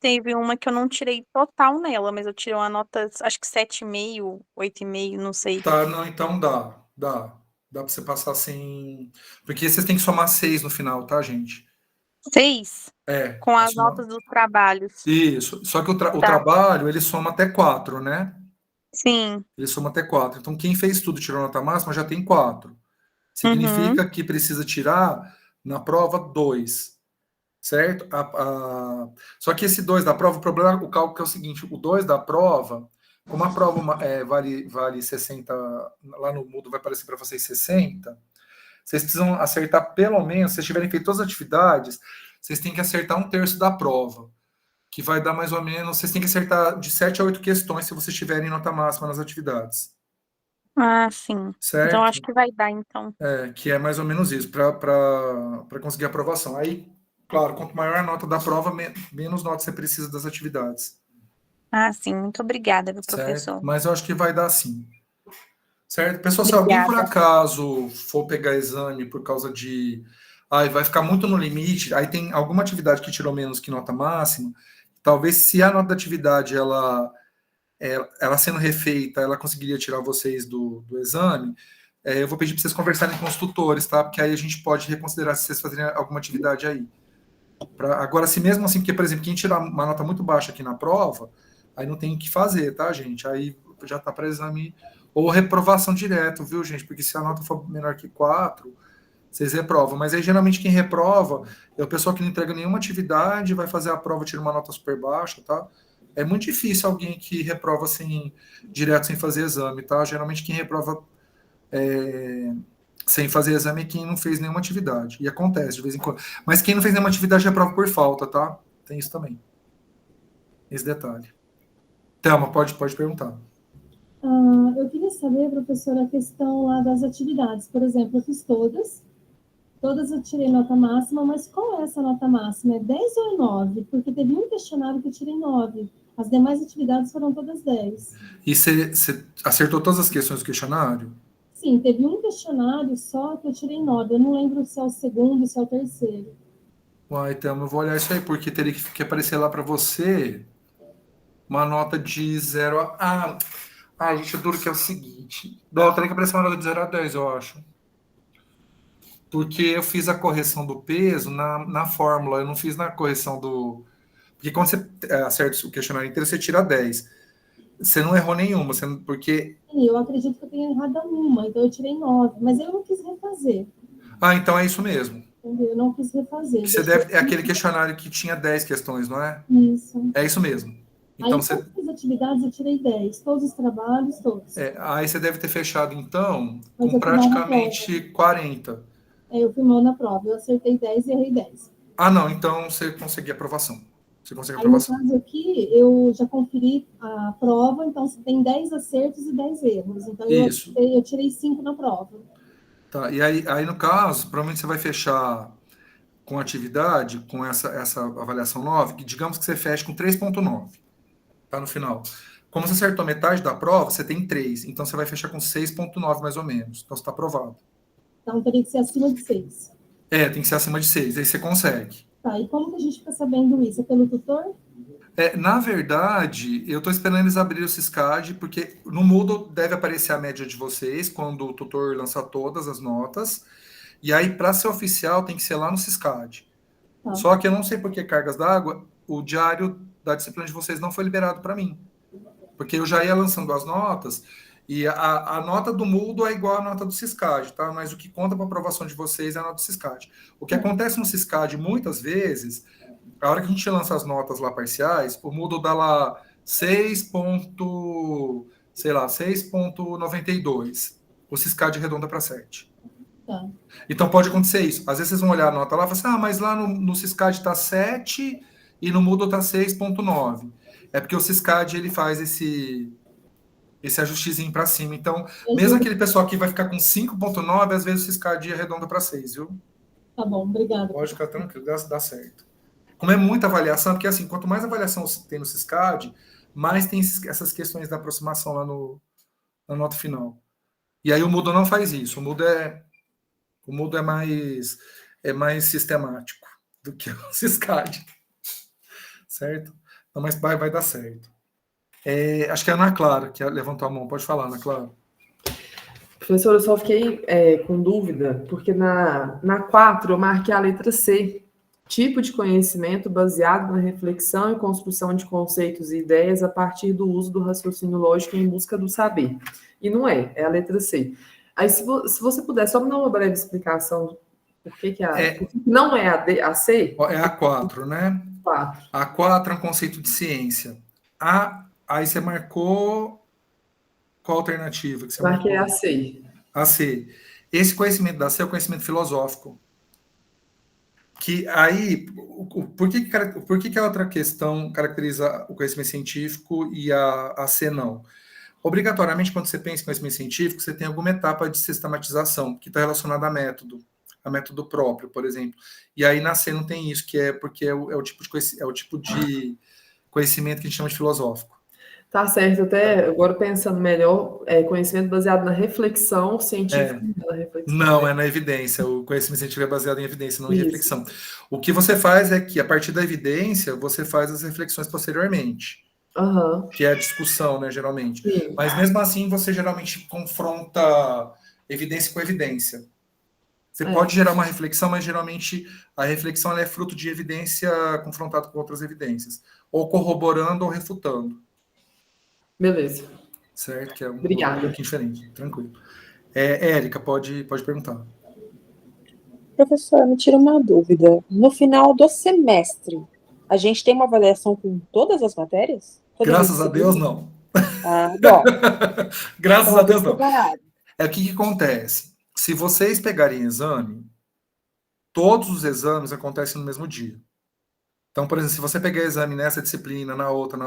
teve uma que eu não tirei total nela, mas eu tirei uma nota, acho que 7,5, 8,5, não sei. Tá, não, então dá. Dá para você passar sem... Porque vocês têm que somar 6 no final, tá, gente? 6? Com as somar... notas dos trabalhos. Isso. Só que o trabalho, ele soma até 4, né? Sim. Ele soma até 4. Então, quem fez tudo e tirou nota máxima já tem 4. Significa que precisa tirar Na prova, 2. Certo? Só que esse 2 da prova, o problema, o cálculo é o seguinte, o 2 da prova, como a prova vale 60, lá no Moodle vai aparecer para vocês 60, vocês precisam acertar pelo menos, se vocês tiverem feito todas as atividades, vocês têm que acertar 1/3 da prova, que vai dar mais ou menos, vocês têm que acertar de 7 a 8 questões se vocês tiverem nota máxima nas atividades. Ah, sim. Certo? Então, acho que vai dar, então. Que é mais ou menos isso, para conseguir a aprovação. Aí, claro, quanto maior a nota da prova, menos nota você precisa das atividades. Ah, sim. Muito obrigada, viu, Certo? professor? Mas eu acho que vai dar sim. Certo? Pessoal, se alguém por acaso for pegar exame por causa de... vai ficar muito no limite, aí tem alguma atividade que tirou menos que nota máxima, talvez se a nota da atividade, ela sendo refeita, ela conseguiria tirar vocês do exame, eu vou pedir para vocês conversarem com os tutores, tá? Porque aí a gente pode reconsiderar se vocês fazerem alguma atividade aí. Agora, se mesmo assim, porque, por exemplo, quem tirar uma nota muito baixa aqui na prova, aí não tem o que fazer, tá, gente? Aí já está para exame ou reprovação direto, viu, gente? Porque se a nota for menor que 4, vocês reprovam. Mas aí, geralmente, quem reprova é o pessoal que não entrega nenhuma atividade, vai fazer a prova, tira uma nota super baixa, tá? É muito difícil alguém que reprova direto sem fazer exame, tá? Geralmente, quem reprova sem fazer exame é quem não fez nenhuma atividade. E acontece de vez em quando. Mas quem não fez nenhuma atividade reprova por falta, tá? Tem isso também. Esse detalhe. Thelma, pode perguntar. Eu queria saber, professora, a questão lá das atividades. Por exemplo, eu fiz todas eu tirei nota máxima, mas qual é essa nota máxima? É 10 ou é 9? Porque teve um questionário que eu tirei 9. As demais atividades foram todas 10. E você acertou todas as questões do questionário? Sim, teve um questionário só que eu tirei 9. Eu não lembro se é o segundo, se é o terceiro. Então eu vou olhar isso aí, porque teria que aparecer lá para você uma nota de 0 a... gente, eu duro que é o seguinte. Não, teria que aparecer uma nota de 0 a 10, eu acho. Porque eu fiz a correção do peso na fórmula, eu não fiz na correção do... Porque quando você acerta o questionário inteiro, você tira 10. Você não errou nenhuma, porque... Eu acredito que eu tenha errado uma, então eu tirei 9, mas eu não quis refazer. Então é isso mesmo. Entendeu? Eu não quis refazer. É aquele questionário que tinha 10 questões, não é? Isso. É isso mesmo. Então, todas as atividades eu tirei 10, todos os trabalhos, todos. Aí você deve ter fechado, então, com praticamente 40. Eu fui mal na prova, eu acertei 10 e errei 10. Não, então você conseguiu aprovação. Você consegue aprovação. No caso aqui, eu já conferi a prova, então você tem 10 acertos e 10 erros. Então eu tirei 5 na prova. Tá, e aí no caso, provavelmente você vai fechar com atividade, com essa avaliação 9, que digamos que você feche com 3.9. Tá no final. Como você acertou metade da prova, você tem 3. Então, você vai fechar com 6.9, mais ou menos. Então, você está aprovado. Então, teria que ser acima de 6. Tem que ser acima de 6. Aí você consegue. Tá, e como que a gente fica sabendo isso? É pelo tutor? Na verdade, eu estou esperando eles abrirem o Siscad, porque no Moodle deve aparecer a média de vocês, quando o tutor lançar todas as notas. E aí, para ser oficial, tem que ser lá no Siscad. Tá. Só que eu não sei por que cargas d'água, o diário da disciplina de vocês não foi liberado para mim. Porque eu já ia lançando as notas, e a nota do Moodle é igual à nota do Siscad, tá? Mas o que conta para a aprovação de vocês é a nota do Siscad. O que acontece no Siscad, muitas vezes, a hora que a gente lança as notas lá parciais, o Moodle dá lá 6.92. O Siscad arredonda para 7. Tá. Então pode acontecer isso. Às vezes vocês vão olhar a nota lá e falam assim, mas lá no Siscad está 7 e no Moodle está 6.9. É porque o Siscad ele faz esse ajustezinho para cima. Então, mesmo aquele pessoal que vai ficar com 5.9, às vezes o Siscad arredonda para 6, viu? Tá bom, obrigada. Pode ficar tranquilo, dá certo. Como é muita avaliação, porque assim, quanto mais avaliação tem no Siscad, mais tem essas questões da aproximação lá na nota final. E aí o Moodle não faz isso. O Moodle é mais sistemático do que o Siscad. Certo? Então, mas vai dar certo. Acho que é a Ana Clara que levantou a mão. Pode falar, Ana Clara. Professor, eu só fiquei com dúvida, porque na 4 eu marquei a letra C. Tipo de conhecimento baseado na reflexão e construção de conceitos e ideias a partir do uso do raciocínio lógico em busca do saber. E não é a letra C. Aí, se você puder só me dar uma breve explicação Por que não é a C? É a 4, né? 4. A 4 é um conceito de ciência. Aí você marcou qual alternativa que você Marquei marcou? a C. A C. Esse conhecimento da C é o conhecimento filosófico. Que aí, por que a outra questão caracteriza o conhecimento científico e a C não? Obrigatoriamente, quando você pensa em conhecimento científico, você tem alguma etapa de sistematização que está relacionada a método próprio, por exemplo. E aí na C não tem isso, que é porque é o tipo de conhecimento que a gente chama de filosófico. Tá certo, até agora pensando melhor, conhecimento baseado na reflexão científica. Não, é na evidência. O conhecimento científico é baseado em evidência, não em reflexão. O que você faz é que, a partir da evidência, você faz as reflexões posteriormente. Que é a discussão, né, geralmente. Sim. Mas mesmo assim, você geralmente confronta evidência com evidência. Você pode gerar uma reflexão, mas geralmente a reflexão ela é fruto de evidência confrontada com outras evidências. Ou corroborando ou refutando. Beleza. Certo? Que é um Obrigada. pouquinho diferente. Tranquilo. Érica, pode perguntar. Professor, me tira uma dúvida. No final do semestre, a gente tem uma avaliação com todas as matérias? Graças a Deus, não. Bom. Graças a Deus, não. É o que acontece. Se vocês pegarem exame, todos os exames acontecem no mesmo dia. Então, por exemplo, se você pegar exame nessa disciplina, na outra,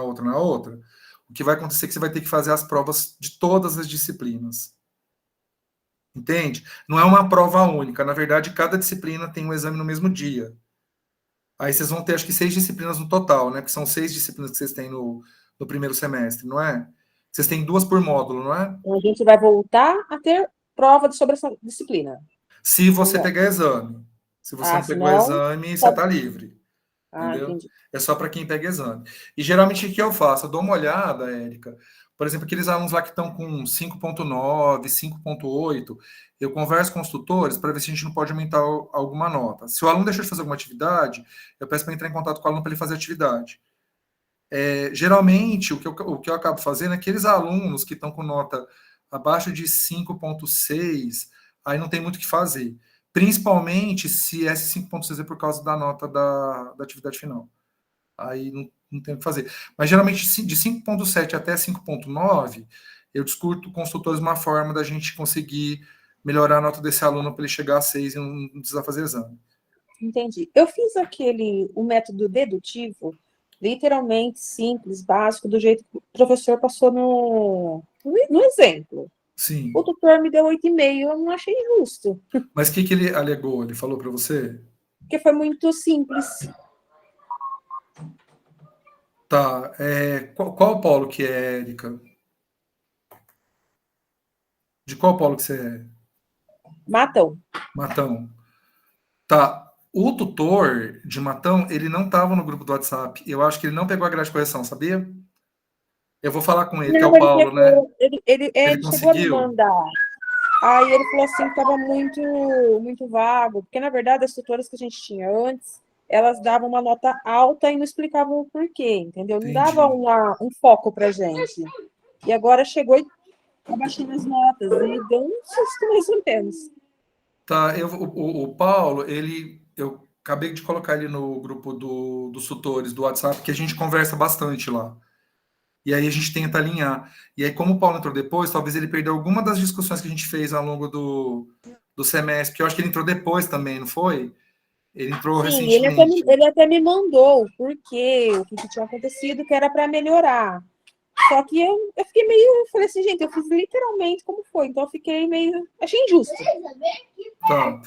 o que vai acontecer é que você vai ter que fazer as provas de todas as disciplinas. Entende? Não é uma prova única. Na verdade, cada disciplina tem um exame no mesmo dia. Aí vocês vão ter, acho que 6 disciplinas no total, né? Porque são 6 disciplinas que vocês têm no primeiro semestre, não é? Vocês têm 2 por módulo, não é? Então, a gente vai voltar a ter prova sobre essa disciplina. Se você pegar exame. Se você não pegou exame, você está livre. Entendeu? Entendi. É só para quem pega exame. E geralmente o que eu faço? Eu dou uma olhada, Érica. Por exemplo, aqueles alunos lá que estão com 5.9, 5.8, eu converso com os tutores para ver se a gente não pode aumentar alguma nota. Se o aluno deixou de fazer alguma atividade, eu peço para entrar em contato com o aluno para ele fazer a atividade. Geralmente, o que eu acabo fazendo é aqueles alunos que estão com nota abaixo de 5.6, aí não tem muito o que fazer. Principalmente se esse 5.6 é por causa da nota da atividade final. Aí não tem o que fazer. Mas, geralmente, de 5.7 até 5.9, eu discuto com os tutores uma forma da gente conseguir melhorar a nota desse aluno para ele chegar a 6 e não precisar fazer exame. Entendi. Eu fiz o método dedutivo, literalmente simples, básico, do jeito que o professor passou no exemplo. Sim. O tutor me deu 8,5, eu não achei justo. Mas o que ele alegou? Ele falou para você? Porque foi muito simples. Tá. Qual polo que é, Érica? De qual polo que você é? Matão. Tá. O tutor de Matão, ele não estava no grupo do WhatsApp. Eu acho que ele não pegou a grade de correção, sabia? Eu vou falar com ele, que é o Paulo, né? Ele chegou a me mandar. Aí ele falou assim que estava muito vago, porque, na verdade, as tutoras que a gente tinha antes, elas davam uma nota alta e não explicavam o porquê, entendeu? Não dava um foco pra gente. E agora chegou e abaixando as notas, e deu um susto mais ou menos. Tá, o Paulo, eu acabei de colocar ele no grupo dos tutores do WhatsApp, que a gente conversa bastante lá. E aí a gente tenta alinhar. E aí, como o Paulo entrou depois, talvez ele perdeu alguma das discussões que a gente fez ao longo do semestre, porque eu acho que ele entrou depois também, não foi? Ele entrou recentemente. Ele até me mandou o que tinha acontecido, que era para melhorar. Só que eu fiquei meio... Falei assim, gente, eu fiz literalmente como foi. Então eu fiquei meio... Achei injusto. Tá.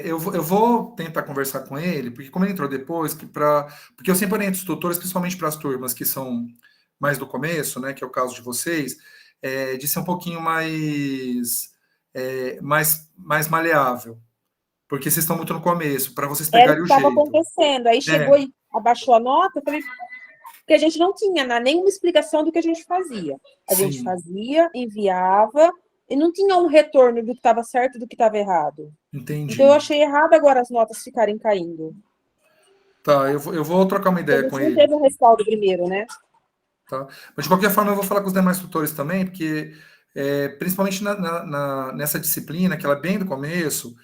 Eu vou tentar conversar com ele, porque como ele entrou depois, porque eu sempre oriento os tutores, principalmente para as turmas que são mais do começo, né, que é o caso de vocês, de ser um pouquinho mais maleável. Porque vocês estão muito no começo, para vocês pegarem o jeito. Estava acontecendo. Aí chegou e abaixou a nota, eu falei... Porque a gente não tinha nenhuma explicação do que a gente fazia. A gente fazia, enviava, e não tinha um retorno do que estava certo e do que estava errado. Entendi. Então eu achei errado agora as notas ficarem caindo. Tá, eu vou trocar uma ideia com ele. Não teve um respaldo primeiro, né? Tá. Mas, de qualquer forma, eu vou falar com os demais tutores também, porque, principalmente nessa disciplina, que ela é bem do começo,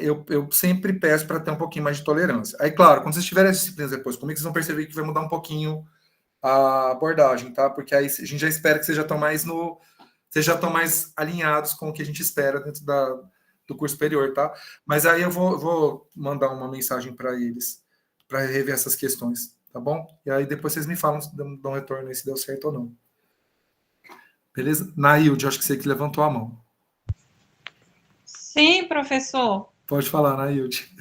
eu sempre peço para ter um pouquinho mais de tolerância. Aí, claro, quando vocês tiverem as disciplinas depois comigo, vocês vão perceber que vai mudar um pouquinho a abordagem, tá? Porque aí a gente já espera que vocês já estão mais alinhados com o que a gente espera dentro do curso superior, tá? Mas aí eu vou mandar uma mensagem para eles, para rever essas questões, tá bom? E aí depois vocês me falam, dão um retorno aí se deu certo ou não. Beleza? Nailde, acho que você que levantou a mão. Sim, professor. Pode falar, Nailde.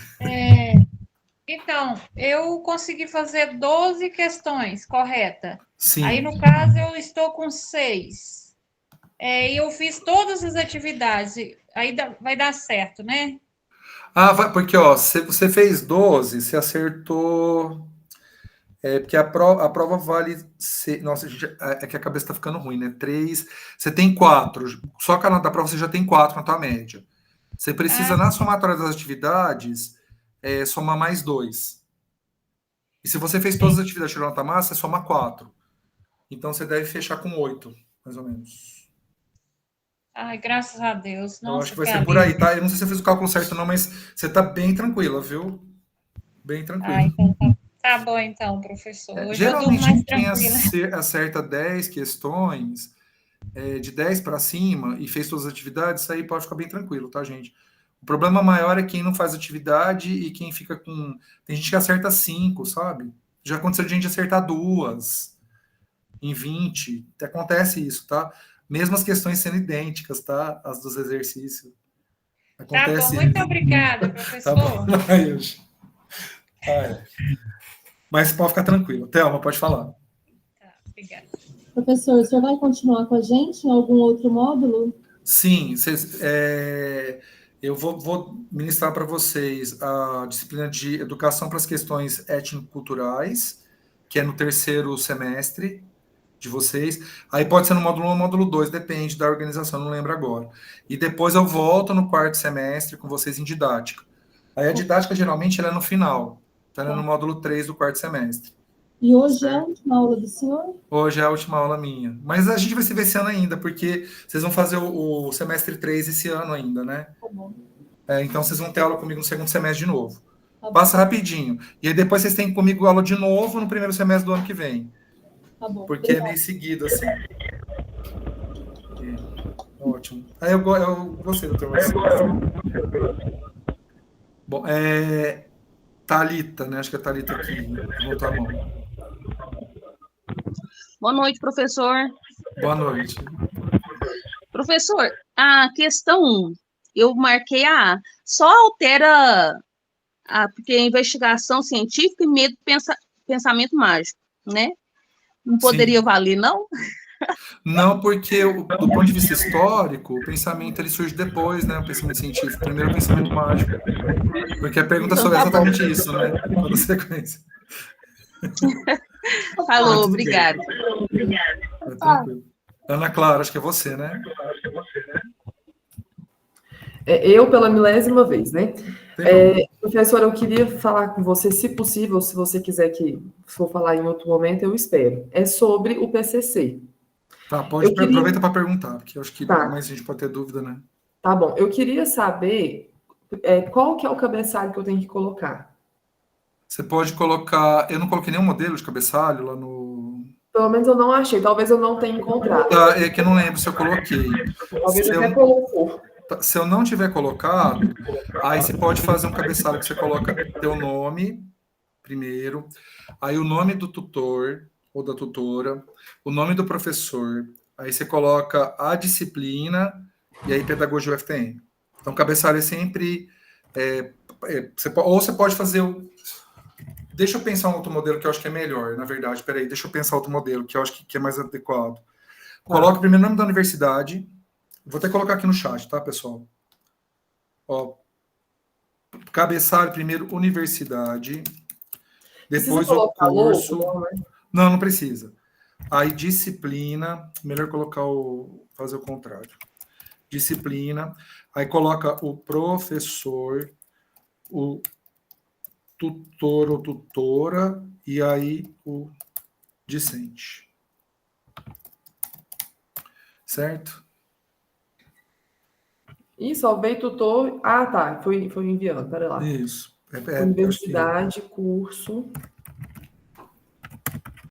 Então, eu consegui fazer 12 questões, correta? Sim. Aí, no caso, eu estou com 6. E eu fiz todas as atividades. Aí vai dar certo, né? Porque, ó, se você fez 12, você acertou... porque a prova vale... Nossa, gente, é que a cabeça tá ficando ruim, né? 3... Você tem 4. Só que da prova você já tem 4 na tua média. Você precisa, na somatória das atividades, somar mais 2. E se você fez todas as atividades e tirou nota máxima, você soma 4. Então, você deve fechar com 8, mais ou menos. Ai, graças a Deus. Nossa, eu acho que vai ser por aí, tá? Eu não sei se eu fiz o cálculo certo não, mas você tá bem tranquila, viu? Bem tranquila. Então tá bom, então, professor. Hoje eu durmo Geralmente, mais quem tranquila. acerta 10 questões, de 10 para cima, e fez todas as atividades, isso aí pode ficar bem tranquilo, tá, gente? O problema maior é quem não faz atividade e quem fica com... Tem gente que acerta 5, sabe? Já aconteceu de gente acertar 2 em 20. Acontece isso, tá? Mesmo as questões sendo idênticas, tá? As dos exercícios. Acontece. Tá bom, muito obrigada, professor. Tá bom, mas pode ficar tranquilo. Thelma, pode falar. Tá, obrigada. Professor, o senhor vai continuar com a gente em algum outro módulo? Sim, eu vou ministrar para vocês a disciplina de Educação para as Questões Étnico-Culturais, que é no 3º semestre de vocês. Aí pode ser no módulo 1 ou módulo 2, depende da organização, não lembro agora. E depois eu volto no 4º semestre com vocês em didática. Aí a didática, geralmente, ela é no final. Ela é no módulo 3 do 4º semestre. E hoje é a última aula do senhor? Hoje é a última aula minha. Mas a gente vai se ver esse ano ainda, porque vocês vão fazer o semestre 3 esse ano ainda, né? Tá bom. Então vocês vão ter aula comigo no 2º semestre de novo. Tá Passa rapidinho. E aí depois vocês têm comigo aula de novo no 1º semestre do ano que vem. Tá bom. Porque é meio seguido, assim. Ótimo. Aí eu gostei do teu Bom, Thalita, né? Acho que é Thalita aqui. Botou a mão. Boa noite, professor. Boa noite. Professor, a questão 1, eu marquei a A. Só altera porque é investigação científica e medo de pensamento mágico, né? Não poderia valer, não? Não, porque do ponto de vista histórico, o pensamento ele surge depois, né? O pensamento científico. Primeiro o pensamento mágico. Porque a pergunta sobre exatamente isso, né? Na sequência. Falou, obrigada. Tranquilo. Ana Clara, acho que é você, né? Eu pela milésima vez, né? Professora, eu queria falar com você, se possível, se você quiser que for falar em outro momento, eu espero. É sobre o PCC. Tá, aproveita para perguntar, porque eu acho que mais a gente pode ter dúvida, né? Tá bom. Eu queria saber qual que é o cabeçalho que eu tenho que colocar. Você pode colocar... Eu não coloquei nenhum modelo de cabeçalho lá no... Pelo menos eu não achei. Talvez eu não tenha encontrado. É que eu não lembro se eu coloquei. Talvez até colocou. Se eu não tiver colocado, aí você pode fazer um cabeçalho que você coloca teu nome primeiro, aí o nome do tutor ou da tutora, o nome do professor, aí você coloca a disciplina e aí pedagogia UFTM. Então, cabeçalho é sempre... você pode fazer o... Deixa eu pensar um outro modelo que eu acho que é melhor, na verdade. Peraí, deixa eu pensar outro modelo que eu acho que é mais adequado. Coloca primeiro o nome da universidade. Vou até colocar aqui no chat, tá, pessoal? Ó, cabeçalho primeiro, universidade. Depois o curso. Não precisa. Aí, disciplina. Melhor fazer o contrário. Disciplina. Aí coloca o professor, o tutor ou tutora, e aí o discente. Certo? Isso, ó, veio tutor. Ah, tá. Foi enviando, pera lá. Isso. Acho que Universidade, curso.